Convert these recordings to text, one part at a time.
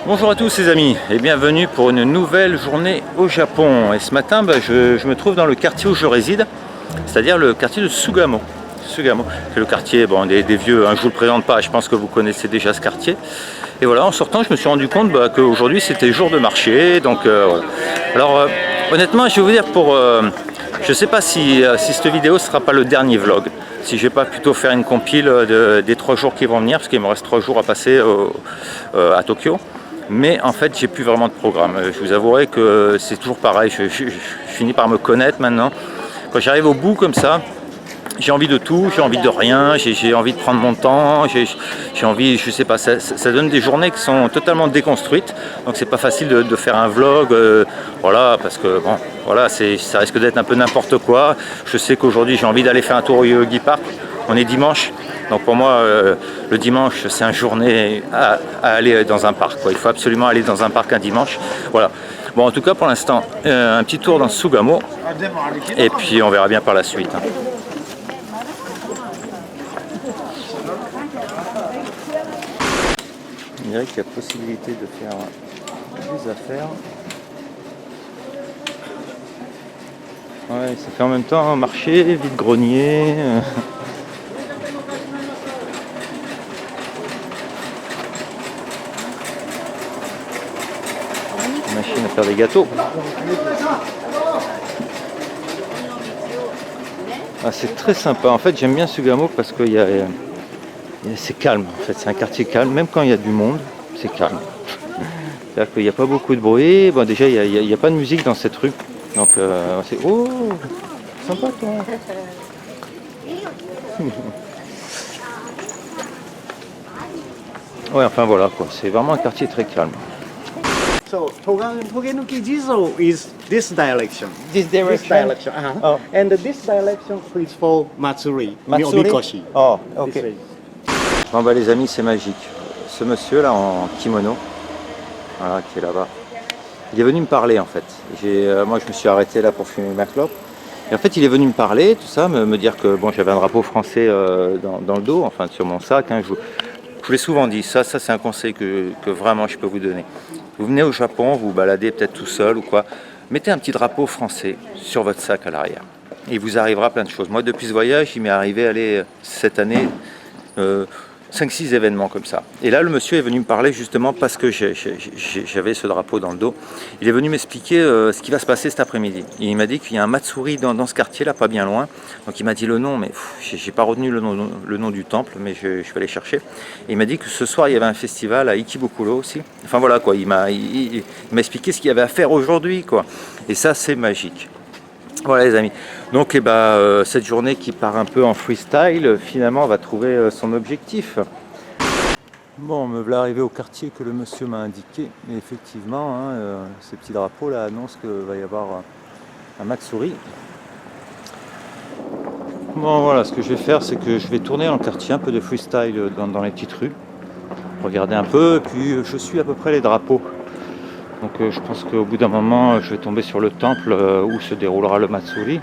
Bonjour à tous les amis et bienvenue pour une nouvelle journée au Japon. Et ce matin je me trouve dans le quartier où je réside, c'est-à-dire le quartier de Sugamo. Sugamo, c'est le quartier des vieux, je ne vous le présente pas, je pense que vous connaissez déjà ce quartier. Et voilà, en sortant je me suis rendu compte qu'aujourd'hui c'était jour de marché. Donc voilà. Alors honnêtement je vais vous dire je ne sais pas si cette vidéo ne sera pas le dernier vlog. Si je vais pas plutôt faire une compile des 3 jours qui vont venir, parce qu'il me reste 3 jours à passer à Tokyo. Mais en fait j'ai plus vraiment de programme. Je vous avouerai que c'est toujours pareil, je finis par me connaître maintenant. Quand j'arrive au bout comme ça, j'ai envie de tout, j'ai envie de rien, j'ai envie de prendre mon temps, j'ai envie, je sais pas, ça donne des journées qui sont totalement déconstruites. Donc c'est pas facile de faire un vlog, voilà, parce que bon, voilà, ça risque d'être un peu n'importe quoi. Je sais qu'aujourd'hui j'ai envie d'aller faire un tour au Yoyogi Park, on est dimanche. Donc pour moi, le dimanche, c'est une journée à aller dans un parc, quoi. Il faut absolument aller dans un parc un dimanche. Voilà. Bon, en tout cas, pour l'instant, un petit tour dans Sugamo. Et puis, on verra bien par la suite. Il dirait qu'il y a possibilité de faire des affaires. Ouais, ça fait en même temps marché, vide-grenier. Machine à faire des gâteaux. Ah, c'est très sympa. En fait, j'aime bien Sugamo parce que c'est calme. En fait, c'est un quartier calme. Même quand il y a du monde, c'est calme. C'est-à-dire qu'il n'y a pas beaucoup de bruit. Bon, déjà, il n'y a pas de musique dans cette rue. Donc, c'est... Oh, sympa, toi. Ouais, enfin voilà, quoi. C'est vraiment un quartier très calme. So Togenuki Jizo is this direction. This This direction. Oh. And this direction is for Matsuri, Matsuri? Mikoshi. Oh, This ok. way. Bon bah les amis, c'est magique. Ce monsieur là en kimono, voilà, qui est là-bas, il est venu me parler en fait. Moi je me suis arrêté là pour fumer ma clope. Et en fait il est venu me parler, tout ça, me dire que bon, j'avais un drapeau français dans le dos, enfin sur mon sac. Je vous l'ai souvent dit, ça c'est un conseil que vraiment je peux vous donner. Vous venez au Japon, vous vous baladez peut-être tout seul ou quoi, mettez un petit drapeau français sur votre sac à l'arrière. Et il vous arrivera plein de choses. Moi depuis ce voyage, il m'est arrivé aller cette année 5-6 événements comme ça. Et là, le monsieur est venu me parler justement parce que j'avais ce drapeau dans le dos. Il est venu m'expliquer ce qui va se passer cet après-midi. Il m'a dit qu'il y a un Matsuri dans ce quartier-là, pas bien loin. Donc il m'a dit le nom, mais j'ai pas retenu le nom du temple, mais je vais aller chercher. Et il m'a dit que ce soir, il y avait un festival à Ikebukuro aussi. Enfin voilà, quoi. Il m'a expliqué ce qu'il y avait à faire aujourd'hui, quoi. Et ça, c'est magique. Voilà les amis, donc cette journée qui part un peu en freestyle, finalement va trouver son objectif. Bon, me voilà arrivé au quartier que le monsieur m'a indiqué, et effectivement, ces petits drapeaux là annoncent qu'il va y avoir un Matsuri. Bon voilà, ce que je vais faire, c'est que je vais tourner dans le quartier, un peu de freestyle dans les petites rues, regarder un peu, et puis je suis à peu près les drapeaux. Donc je pense qu'au bout d'un moment, je vais tomber sur le temple où se déroulera le Matsuri.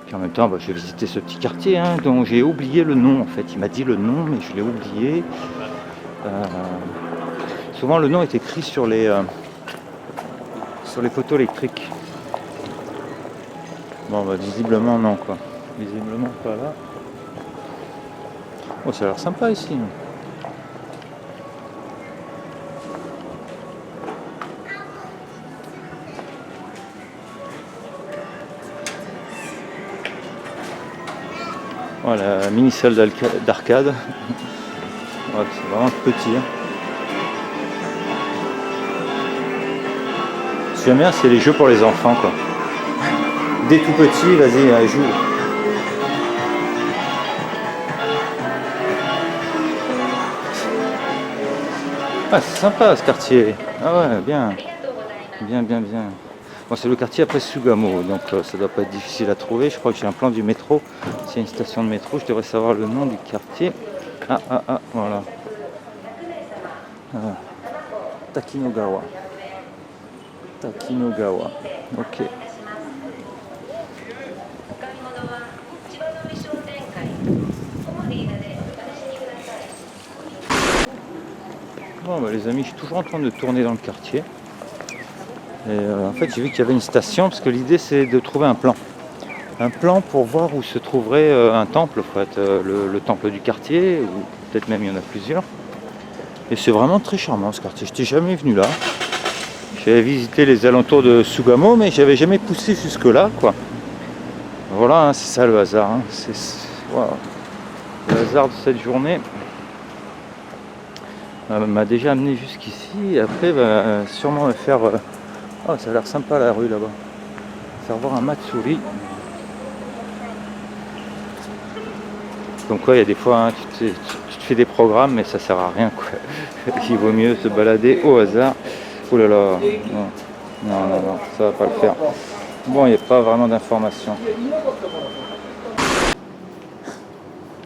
Puis en même temps, je vais visiter ce petit quartier dont j'ai oublié le nom en fait. Il m'a dit le nom, mais je l'ai oublié. Souvent le nom est écrit sur les poteaux électriques. Bon, visiblement non quoi. Visiblement pas là. Oh, ça a l'air sympa ici. Voilà, mini salle d'arcade. Ouais, c'est vraiment petit. Ce que j'aime bien, c'est les jeux pour les enfants, quoi. Dès tout petit, vas-y, joue. Ah, c'est sympa ce quartier. Ah ouais, bien. Bien. Bon, c'est le quartier après Sugamo, donc ça doit pas être difficile à trouver. Je crois que j'ai un plan du métro. S'il y a une station de métro, je devrais savoir le nom du quartier. Voilà. Takinogawa. Ok. Bon, les les amis, je suis toujours en train de tourner dans le quartier. Et en fait, j'ai vu qu'il y avait une station, parce que l'idée, c'est de trouver un plan. Un plan pour voir où se trouverait un temple, en fait, le temple du quartier, ou peut-être même il y en a plusieurs. Et c'est vraiment très charmant ce quartier. Je n'étais jamais venu là. J'avais visité les alentours de Sugamo, mais j'avais jamais poussé jusque-là, quoi. Voilà, hein, c'est ça le hasard. Hein. Wow. Le hasard de cette journée m'a déjà amené jusqu'ici. Et après, va sûrement me faire. Oh, ça a l'air sympa la rue là-bas. Faire voir un Matsuri. Donc quoi, il y a des fois, hein, tu te fais des programmes, mais ça sert à rien, quoi. Il vaut mieux se balader au hasard. Oh là là, non, ça va pas le faire. Bon, il n'y a pas vraiment d'informations.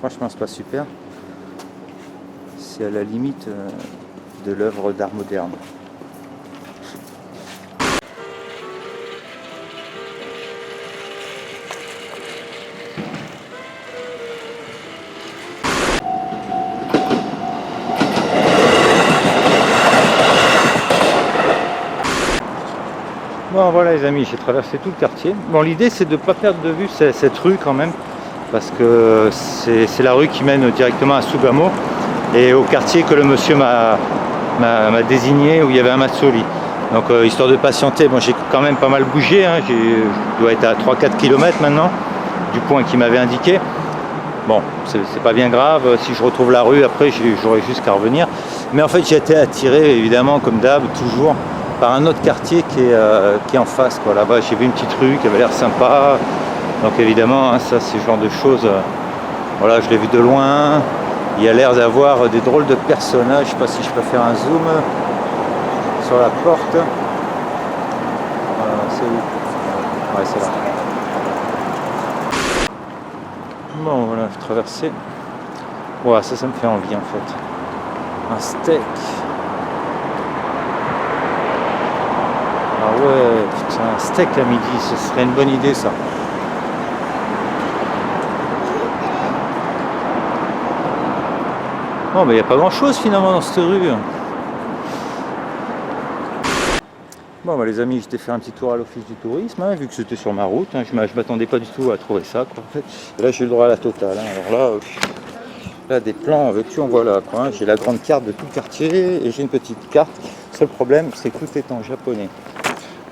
Franchement, c'est pas super. C'est à la limite de l'œuvre d'art moderne. Bon voilà les amis, j'ai traversé tout le quartier. Bon, l'idée c'est de ne pas perdre de vue cette rue quand même, parce que c'est la rue qui mène directement à Sugamo et au quartier que le monsieur m'a désigné où il y avait un Matsuri. Donc histoire de patienter, bon, j'ai quand même pas mal bougé, hein, je dois être à 3-4 km maintenant du point qu'il m'avait indiqué. Bon, c'est pas bien grave, si je retrouve la rue après j'aurai juste qu'à revenir. Mais en fait j'ai été attiré évidemment comme d'hab toujours par un autre quartier qui est en face, quoi. Là-bas j'ai vu une petite rue qui avait l'air sympa, donc évidemment hein, ça c'est le genre de choses, voilà, je l'ai vu de loin, il y a l'air d'avoir des drôles de personnages. Je sais pas si je peux faire un zoom sur la porte, c'est où? Ouais, c'est là. Bon voilà, je traversais, ouais, ça me fait envie en fait, un steak. Ah ouais, putain, un steak à midi, ce serait une bonne idée ça. Bon, mais il n'y a pas grand chose finalement dans cette rue. Bon, bah, les amis, j'étais fait un petit tour à l'office du tourisme, hein, vu que c'était sur ma route. Hein, je m'attendais pas du tout à trouver ça, quoi, en fait. Et là, j'ai eu le droit à la totale. Hein. Alors là, des plans, en veux-tu, en voilà, quoi. Hein. J'ai la grande carte de tout le quartier et j'ai une petite carte. Le seul problème, c'est que tout est en japonais.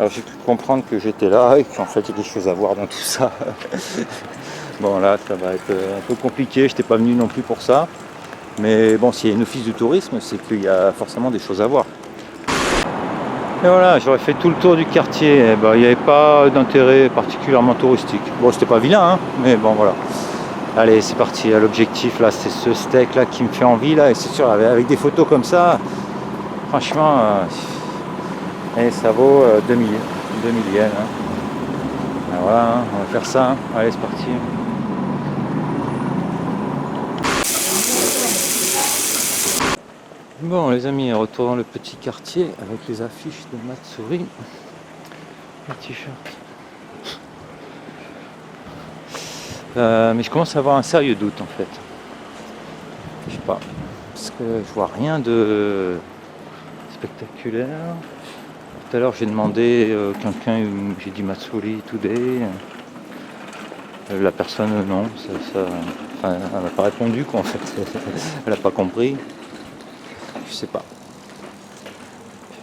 Alors j'ai cru comprendre que j'étais là et qu'en fait il y a des choses à voir dans tout ça. Bon là ça va être un peu compliqué, je n'étais pas venu non plus pour ça. Mais bon, s'il y a une office du tourisme, c'est qu'il y a forcément des choses à voir. Et voilà, j'aurais fait tout le tour du quartier, ben, il n'y avait pas d'intérêt particulièrement touristique. Bon, c'était pas vilain, hein, mais bon voilà. Allez, c'est parti, l'objectif là, c'est ce steak là qui me fait envie là, et c'est sûr, avec des photos comme ça, franchement... et ça vaut 2 yens. Hein. Alors voilà, hein, on va faire ça. Hein. Allez, c'est parti. Bon, les amis, retour dans le petit quartier avec les affiches de Matsuri. Le t-shirt. Mais je commence à avoir un sérieux doute en fait. Je sais pas. Parce que je vois rien de spectaculaire. Tout à l'heure j'ai demandé quelqu'un, j'ai dit Matsuri today. La personne non, enfin, elle n'a pas répondu quoi en fait. Elle n'a pas compris. Je sais pas.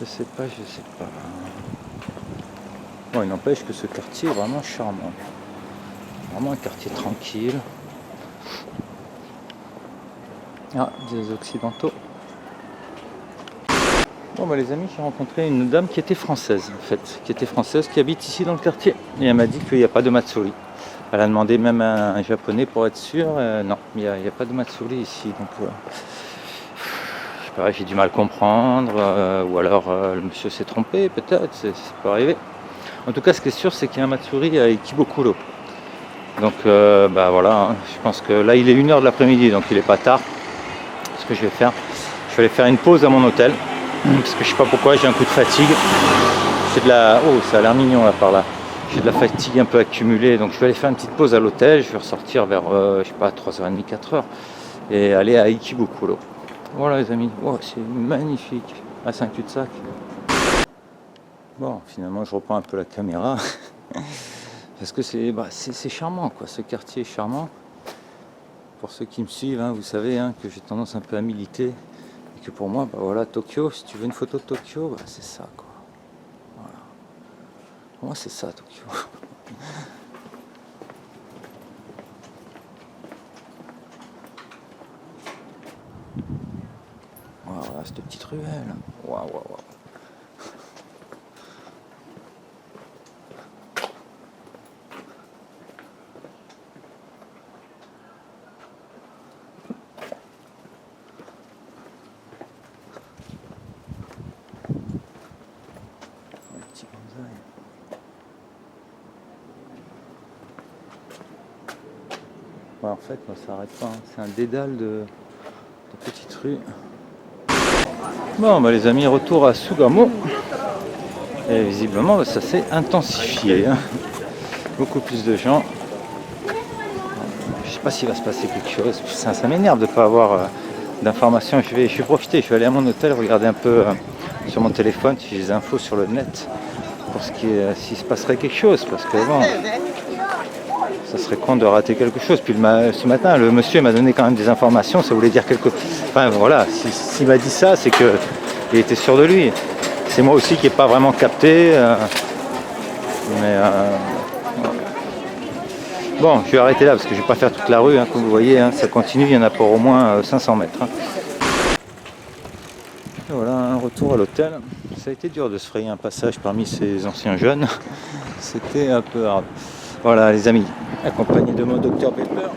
Je sais pas. Bon, il n'empêche que ce quartier est vraiment charmant. Vraiment un quartier tranquille. Ah, des occidentaux. Bon bah les amis, j'ai rencontré une dame qui était française en fait, qui habite ici dans le quartier. Et elle m'a dit qu'il n'y a pas de Matsuri. Elle a demandé même à un japonais pour être sûr. Non, il n'y a pas de Matsuri ici. Donc je sais pas, j'ai du mal à comprendre. Ou alors le monsieur s'est trompé, peut-être, ça peut arriver. En tout cas, ce qui est sûr, c'est qu'il y a un Matsuri à Ikebukuro. Donc bah voilà, hein, je pense que là il est 1h de l'après-midi, donc il n'est pas tard. Ce que je vais faire, je vais aller faire une pause à mon hôtel. Parce que je sais pas pourquoi, j'ai un coup de fatigue. J'ai de la... Oh, ça a l'air mignon là par là. J'ai de la fatigue un peu accumulée, donc je vais aller faire une petite pause à l'hôtel. Je vais ressortir vers, je sais pas, 3h30, 4h et aller à Ikebukuro. Voilà les amis, oh, c'est magnifique. Ah, c'est un cul-de-sac. Bon, finalement, je reprends un peu la caméra. Parce que c'est charmant, quoi. Ce quartier est charmant. Pour ceux qui me suivent, hein, vous savez hein, que j'ai tendance un peu à militer. Et que pour moi, bah, voilà, Tokyo, si tu veux une photo de Tokyo, bah, c'est ça, quoi. Voilà. Pour moi, c'est ça, Tokyo. Voilà, cette petite ruelle. Waouh, waouh, waouh. Un petit bonsaï. Ouais, en fait, moi, ça n'arrête pas. Hein. C'est un dédale de petites rues. Bon, bah, les amis, retour à Sugamo. Et visiblement, bah, ça s'est intensifié. Hein. Beaucoup plus de gens. Je sais pas s'il va se passer quelque chose. Ça m'énerve de ne pas avoir d'informations. Je vais profiter. Je vais aller à mon hôtel, regarder un peu sur mon téléphone si j'ai des infos sur le net pour s'il se passerait quelque chose. Parce que bon, ça serait con de rater quelque chose. Puis ce matin, le monsieur m'a donné quand même des informations. Ça voulait dire quelque chose. Enfin voilà, s'il m'a dit ça, c'est qu'il était sûr de lui. C'est moi aussi qui n'ai pas vraiment capté. Mais bon, je vais arrêter là parce que je ne vais pas faire toute la rue. Hein, comme vous voyez, hein, ça continue. Il y en a pour au moins 500 mètres. Hein. Et voilà, un retour à l'hôtel. Ça a été dur de se frayer un passage parmi ces anciens jeunes. C'était un peu hard. Voilà les amis, accompagné de mon docteur Pepper.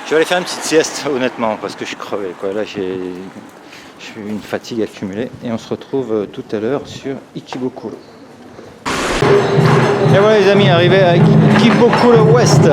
Je vais aller faire une petite sieste honnêtement parce que je suis crevé. Quoi. Là j'ai une fatigue accumulée et on se retrouve tout à l'heure sur Ikebukuro. Et voilà les amis, arrivé à Ikebukuro Ouest.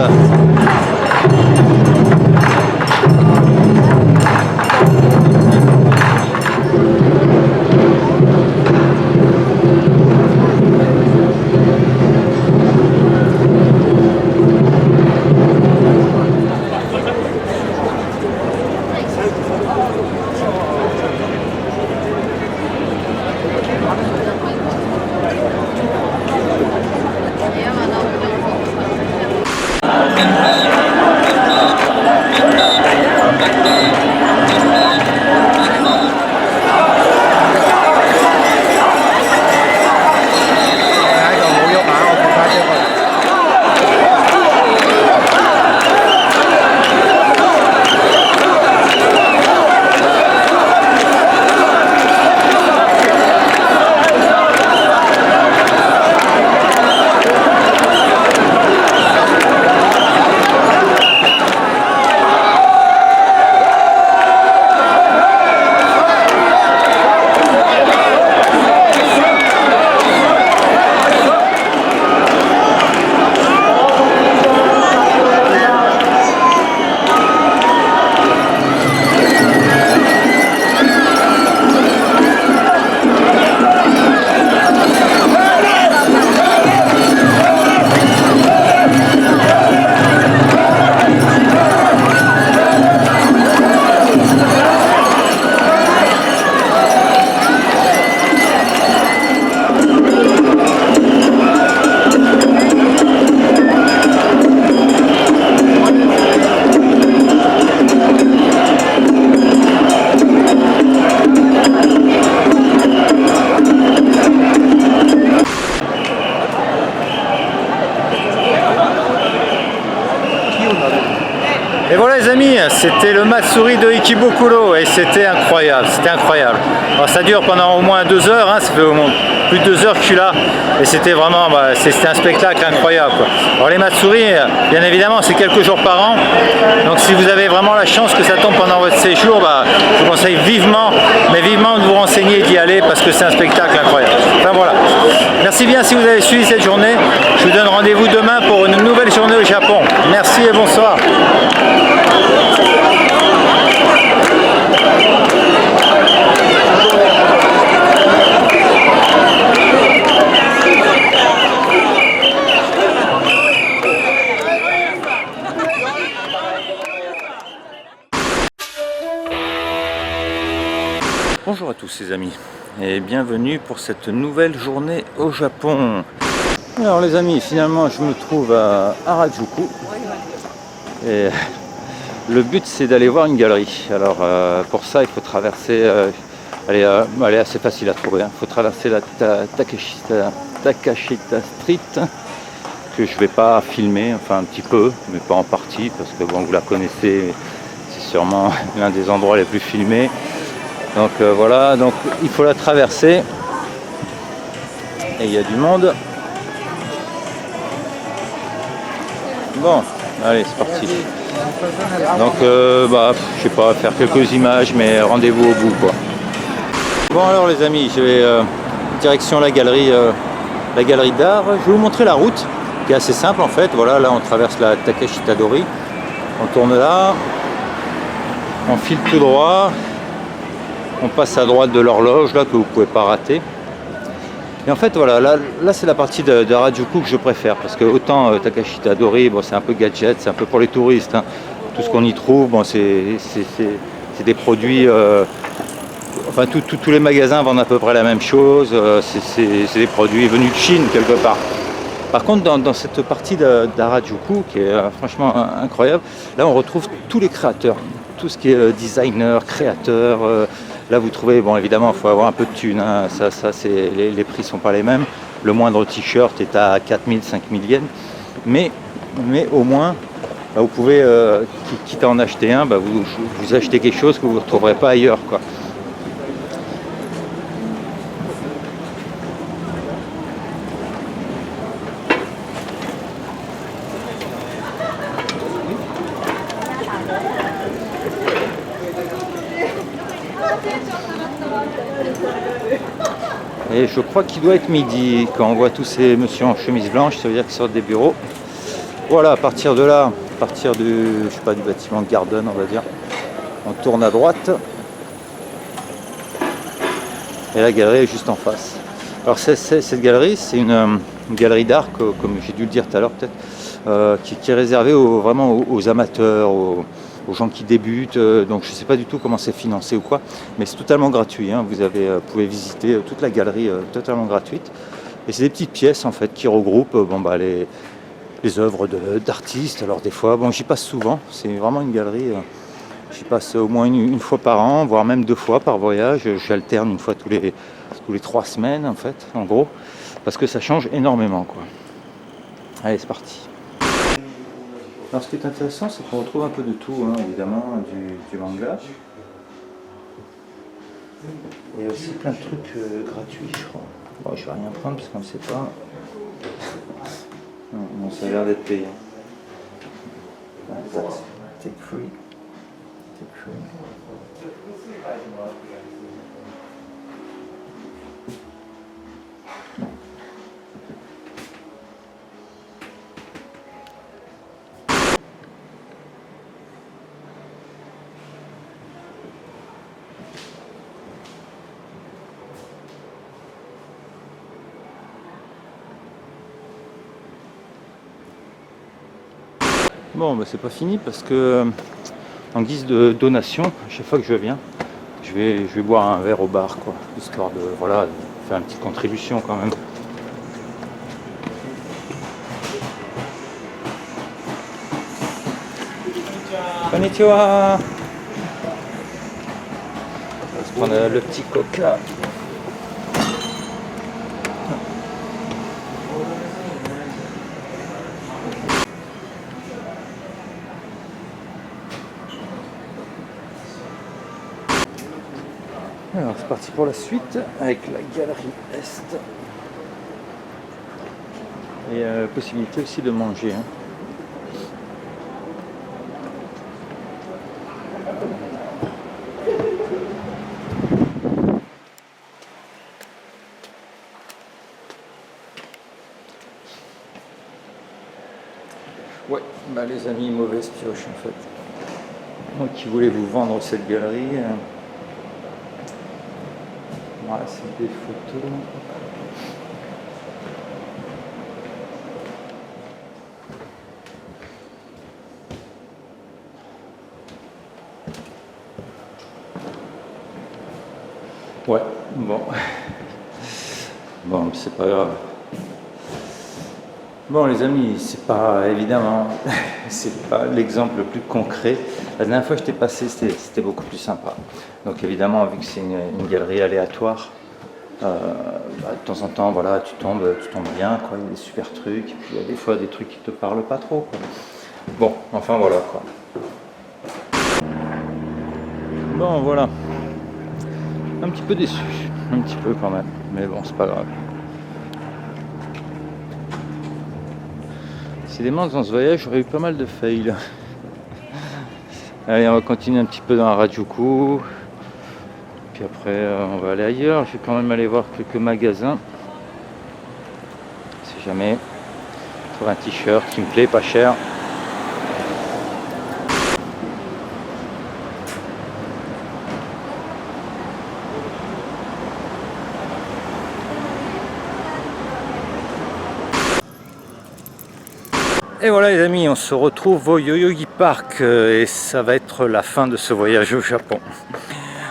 Et voilà les amis, c'était le Matsuri de Ikebukuro et c'était incroyable, Alors ça dure pendant au moins 2 heures, hein, ça fait au moins plus de 2 heures que je suis là et c'était vraiment, c'était un spectacle incroyable. Quoi. Alors les Matsuri, bien évidemment, c'est quelques jours par an, donc si vous avez vraiment la chance que ça tombe pendant votre séjour, je vous conseille vivement, de vous renseigner et d'y aller parce que c'est un spectacle incroyable. Enfin voilà, merci bien si vous avez suivi cette journée, je vous donne rendez-vous demain pour une nouvelle journée au Japon. Merci et bonsoir. Bonjour à tous les amis. et bienvenue pour cette nouvelle journée au Japon. Alors les amis, finalement je me trouve à Harajuku et le but c'est d'aller voir une galerie. Alors pour ça il faut traverser, elle est assez facile à trouver, il faut traverser la Takashita Street, que je vais pas filmer, enfin un petit peu, mais pas en partie, parce que bon vous la connaissez, c'est sûrement l'un des endroits les plus filmés. Donc voilà, donc il faut la traverser et il y a du monde. Bon, allez c'est parti. Donc je sais pas, faire quelques images, mais rendez-vous au bout quoi. Bon alors les amis, je vais direction la galerie d'art. Je vais vous montrer la route qui est assez simple en fait. Voilà, là on traverse la Takashita Dori, on tourne là, on file tout droit. On passe à droite de l'horloge là que vous pouvez pas rater. Et en fait voilà, là c'est la partie de Harajuku que je préfère, parce que autant Takashita Dori, bon, c'est un peu gadget, c'est un peu pour les touristes, hein. Tout ce qu'on y trouve, bon, c'est des produits, enfin tous les magasins vendent à peu près la même chose, c'est des produits venus de Chine quelque part. Par contre dans cette partie d'Harajuku qui est franchement incroyable, là on retrouve tous les créateurs, tout ce qui est designer, créateur. Là vous trouvez, bon évidemment il faut avoir un peu de thunes, hein. Ça c'est, les prix sont pas les mêmes. Le moindre t-shirt est à 4000, 5000 yens. Mais au moins, vous pouvez, quitte à en acheter un, vous achetez quelque chose que vous ne retrouverez pas ailleurs, quoi. Et je crois qu'il doit être midi quand on voit tous ces messieurs en chemise blanche, ça veut dire qu'ils sortent des bureaux. Voilà, à partir de là, à partir du, je sais pas, du bâtiment de Garden, on va dire, on tourne à droite et la galerie est juste en face. Alors cette galerie, c'est une galerie d'art, comme j'ai dû le dire tout à l'heure peut-être, qui est réservée vraiment aux amateurs, aux gens qui débutent, donc je ne sais pas du tout comment c'est financé ou quoi, mais c'est totalement gratuit, hein. Vous pouvez visiter toute la galerie totalement gratuite, et c'est des petites pièces en fait qui regroupent les œuvres d'artistes. Alors des fois, bon j'y passe souvent, c'est vraiment une galerie, j'y passe au moins une fois par an, voire même 2 fois par voyage, j'alterne une fois tous les 3 semaines en fait, en gros, parce que ça change énormément quoi. Allez c'est parti. Alors ce qui est intéressant, c'est qu'on retrouve un peu de tout, hein, évidemment, du manga. Il y a aussi plein de trucs gratuits, je crois. Bon, je vais rien prendre parce qu'on ne sait pas. Non, ça a l'air d'être payant. Take free. Take free. Bon, c'est pas fini parce que, en guise de donation, à chaque fois que je viens, je vais boire un verre au bar, quoi, histoire de, voilà, de faire une petite contribution quand même. Konnichiwa. On va se prendre le petit coca. Alors c'est parti pour la suite avec la galerie Est. Et possibilité aussi de manger, hein. Ouais, les amis, mauvaise pioche en fait. Moi qui voulais vous vendre cette galerie. Voilà, c'est des photos. Ouais. Bon, c'est pas grave. Bon les amis, c'est pas évidemment, c'est pas l'exemple le plus concret. La dernière fois que j'étais passé, c'était beaucoup plus sympa. Donc évidemment, vu que c'est une galerie aléatoire, de temps en temps, voilà, tu tombes bien, quoi. Il y a des super trucs, et puis il y a des fois des trucs qui te parlent pas trop, quoi. Bon, enfin voilà, quoi. Bon, voilà. Un petit peu déçu, un petit peu quand même, mais bon, c'est pas grave. Décidément, dans ce voyage, j'aurais eu pas mal de fails. Allez, on va continuer un petit peu dans Harajuku. Puis après, on va aller ailleurs. Je vais quand même aller voir quelques magasins. Si jamais je trouve un t-shirt qui me plaît, pas cher. Et voilà les amis, on se retrouve au Yoyogi Park et ça va être la fin de ce voyage au Japon.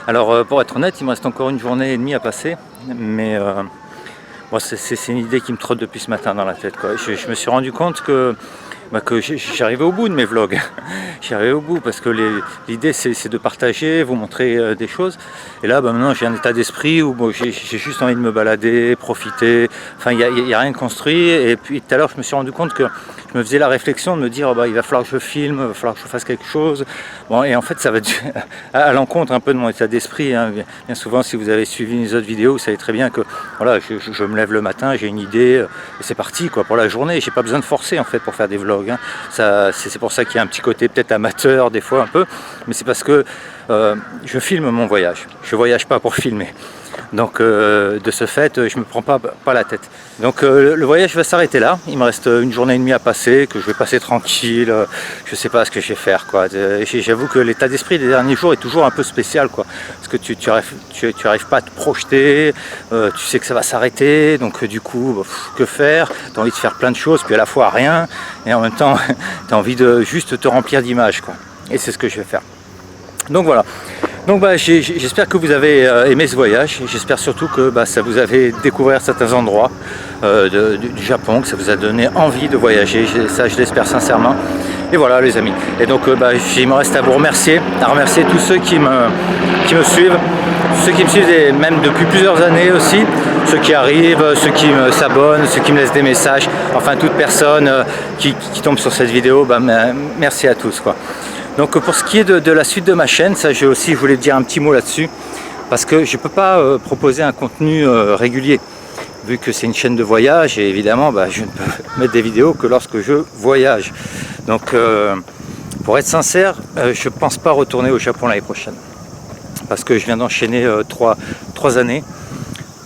Alors pour être honnête, il me reste encore une journée et demie à passer, mais bon, c'est une idée qui me trotte depuis ce matin dans la tête, quoi. Je me suis rendu compte que j'arrivais au bout de mes vlogs. J'arrivais au bout parce que l'idée c'est de partager, vous montrer des choses. Et là maintenant j'ai un état d'esprit où bon, j'ai juste envie de me balader, profiter. Enfin il n'y a rien de construit. Et puis tout à l'heure je me suis rendu compte que je me faisais la réflexion de me dire il va falloir que je filme, il va falloir que je fasse quelque chose. Bon, et en fait ça va à l'encontre un peu de mon état d'esprit, hein. Bien souvent si vous avez suivi les autres vidéos, vous savez très bien que voilà, je me lève le matin, j'ai une idée et c'est parti quoi, pour la journée. J'ai pas besoin de forcer en fait pour faire des vlogs, hein. C'est pour ça qu'il y a un petit côté peut-être amateur des fois un peu, mais c'est parce que je filme mon voyage. Je voyage pas pour filmer. Donc de ce fait, je me prends pas la tête. Donc le voyage va s'arrêter là. Il me reste une journée et demie à passer, que je vais passer tranquille. Je sais pas ce que je vais faire, quoi. J'avoue que l'état d'esprit des derniers jours est toujours un peu spécial, quoi. Parce que tu arrives pas à te projeter. Tu sais que ça va s'arrêter. Donc du coup, que faire? Tu as envie de faire plein de choses, puis à la fois rien. Et en même temps, tu as envie de juste te remplir d'images, quoi. Et c'est ce que je vais faire. Donc voilà. Donc j'espère que vous avez aimé ce voyage. J'espère surtout que ça vous a fait découvrir certains endroits du Japon, que ça vous a donné envie de voyager. Ça, je l'espère sincèrement. Et voilà les amis. Et donc il me reste à vous remercier, tous ceux qui me suivent, ceux qui me suivent et même depuis plusieurs années aussi, ceux qui arrivent, ceux qui s'abonnent, ceux qui me laissent des messages, enfin toute personne qui tombe sur cette vidéo, merci à tous, quoi. Donc pour ce qui est de la suite de ma chaîne, ça je voulais dire un petit mot là-dessus, parce que je ne peux pas proposer un contenu régulier, vu que c'est une chaîne de voyage, et évidemment je ne peux mettre des vidéos que lorsque je voyage. Donc pour être sincère, je ne pense pas retourner au Japon l'année prochaine, parce que je viens d'enchaîner trois années.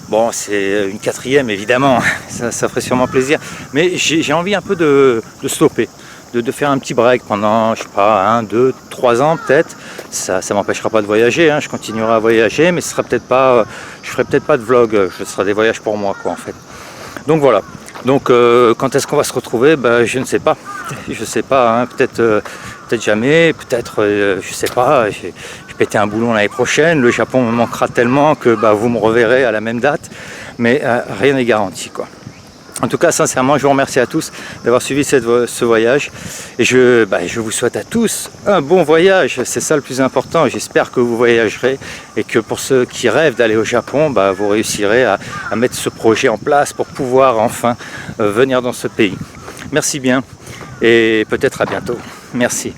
Bon, c'est une quatrième évidemment, ça ferait sûrement plaisir, mais j'ai envie un peu de stopper. De faire un petit break pendant, je sais pas, 1, 2, 3 ans peut-être. Ça m'empêchera pas de voyager, hein. Je continuerai à voyager, mais ce sera peut-être pas, je ferai peut-être pas de vlog, ce sera des voyages pour moi, quoi, en fait. Donc voilà. Donc quand est-ce qu'on va se retrouver? Je ne sais pas. Je sais pas, hein. Peut-être jamais, peut-être, je sais pas. J'ai pété un boulon l'année prochaine. Le Japon me manquera tellement que vous me reverrez à la même date, mais rien n'est garanti, quoi. En tout cas, sincèrement, je vous remercie à tous d'avoir suivi ce voyage. Et je vous souhaite à tous un bon voyage. C'est ça le plus important. J'espère que vous voyagerez et que pour ceux qui rêvent d'aller au Japon, vous réussirez à mettre ce projet en place pour pouvoir enfin venir dans ce pays. Merci bien et peut-être à bientôt. Merci.